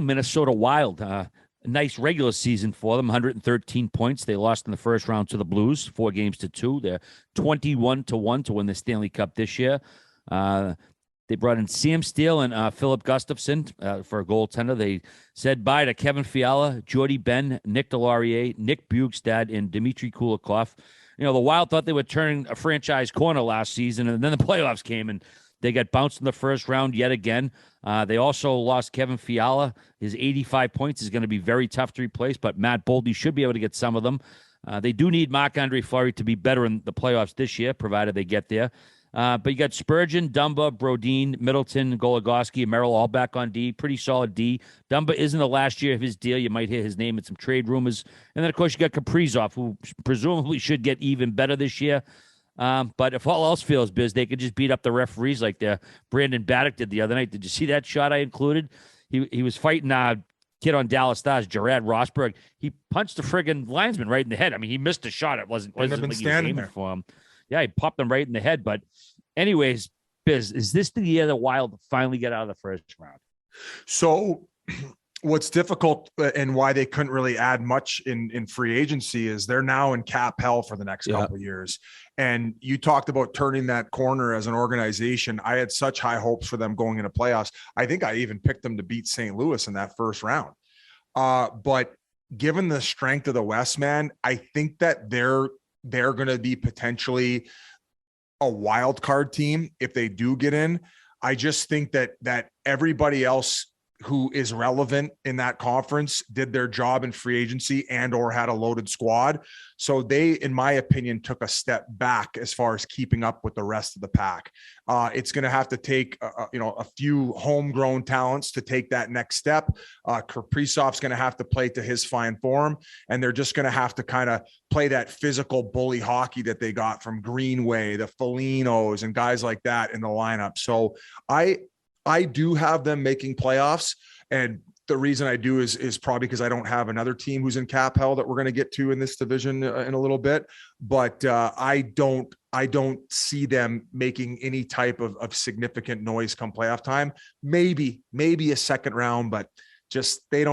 Minnesota Wild. A nice regular season for them, 113 points. They lost in the first round to the Blues, 4-2. They're 21-1 to win the Stanley Cup this year. They brought in Sam Steele and Philip Gustafson for a goaltender. They said bye to Kevin Fiala, Jordy Ben, Nick Delorier, Nick Bjugstad, and Dmitry Kulikov. The Wild thought they were turning a franchise corner last season, and then the playoffs came, and they got bounced in the first round yet again. They also lost Kevin Fiala. His 85 points is going to be very tough to replace, but Matt Boldy should be able to get some of them. They do need Marc-Andre Fleury to be better in the playoffs this year, provided they get there. But you got Spurgeon, Dumba, Brodin, Middleton, Goligoski, and Merrill all back on D. Pretty solid D. Dumba isn't the last year of his deal. You might hear his name in some trade rumors. And then, of course, you got Kaprizov, who presumably should get even better this year. But if all else fails, Biz, they could just beat up the referees like Brandon Baddock did the other night. Did you see that shot I included? He was fighting kid on Dallas Stars, Jared Rosberg. He punched the friggin' linesman right in the head. I mean, he missed a shot. It wasn't like he was aiming for him. Yeah, he popped him right in the head. But anyways, Biz, is this the year the Wild finally get out of the first round? So what's difficult and why they couldn't really add much in free agency is they're now in cap hell for the next couple of years. And you talked about turning that corner as an organization. I had such high hopes for them going into playoffs. I think I even picked them to beat St. Louis in that first round. But given the strength of the West, man, I think that they're going to be potentially a wild card team if they do get in. I just think that everybody else who is relevant in that conference did their job in free agency and or had a loaded squad. So they, in my opinion, took a step back as far as keeping up with the rest of the pack. It's going to have to take, a few homegrown talents to take that next step. Kaprizov's going to have to play to his fine form, and they're just going to have to kind of play that physical bully hockey that they got from Greenway, the Felinos, and guys like that in the lineup. So I do have them making playoffs, and the reason I do is probably because I don't have another team who's in cap hell that we're going to get to in this division in a little bit. But I don't see them making any type of significant noise come playoff time. Maybe a second round, but they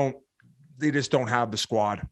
just don't have the squad.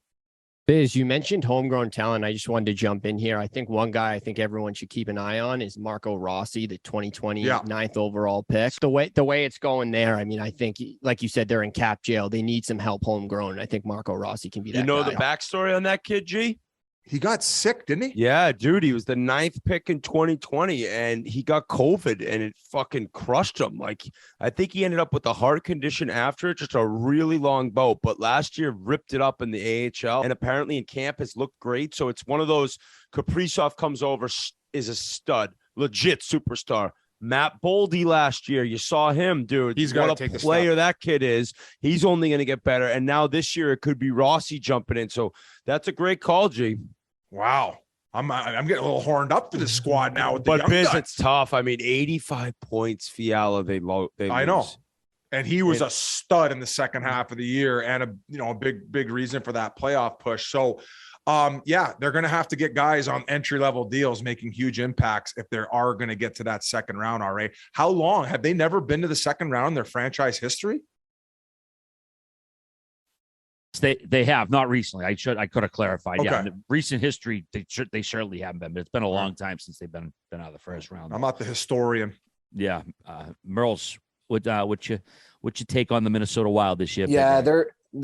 Biz, you mentioned homegrown talent. I just wanted to jump in here. I think one guy I think everyone should keep an eye on is Marco Rossi, the 2020 ninth overall pick. The way it's going there, I mean, I think, like you said, they're in cap jail. They need some help homegrown. I think Marco Rossi can be that guy. The backstory on that kid, G? He got sick, didn't he? Yeah, dude. He was the 9th pick in 2020, and he got COVID, and it fucking crushed him. Like, I think he ended up with a heart condition after it, just a really long bout. But last year, ripped it up in the AHL, and apparently in camp has looked great. So it's one of those. Kaprizov comes over, is a stud, legit superstar. Matt Boldy last year, you saw him, dude. He's got to take the player that kid is. He's only going to get better. And now this year, it could be Rossi jumping in. So that's a great call, G. Wow. I'm getting a little horned up for this squad now. But Biz, it's tough. I mean, 85 points, Fiala. They I know. And he was a stud in the second half of the year, and a big reason for that playoff push. So they're going to have to get guys on entry-level deals making huge impacts if they are going to get to that second round already. How long? Have they never been to the second round in their franchise history? They have, not recently. I could have clarified. Okay. Yeah, in the recent history, they certainly haven't been, but it's been a long time since they've been out of the first round. I'm not the historian. Yeah. Merle's, what you take on the Minnesota Wild this year? Yeah,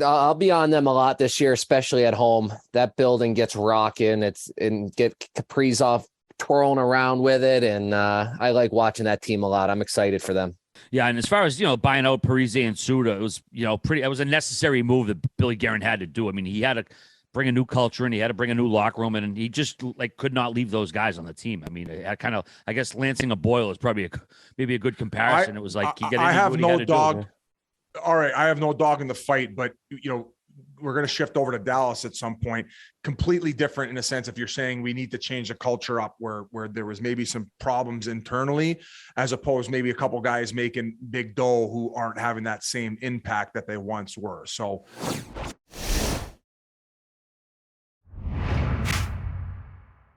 I'll be on them a lot this year, especially at home. That building gets rocking. Get Kaprizov twirling around with it, and I like watching that team a lot. I'm excited for them. Yeah, and as far as buying out Parise and Suda, it was it was a necessary move that Billy Guerin had to do. I mean, he had to bring a new culture in, he had to bring a new locker room in, and he just could not leave those guys on the team. I mean, I guess Lansing a Boyle is probably maybe a good comparison. It was like I have no dog. All right, I have no dog in the fight, but we're going to shift over to Dallas at some point. Completely different in a sense. If you're saying we need to change the culture up where there was maybe some problems internally, as opposed maybe a couple guys making big dough who aren't having that same impact that they once were. So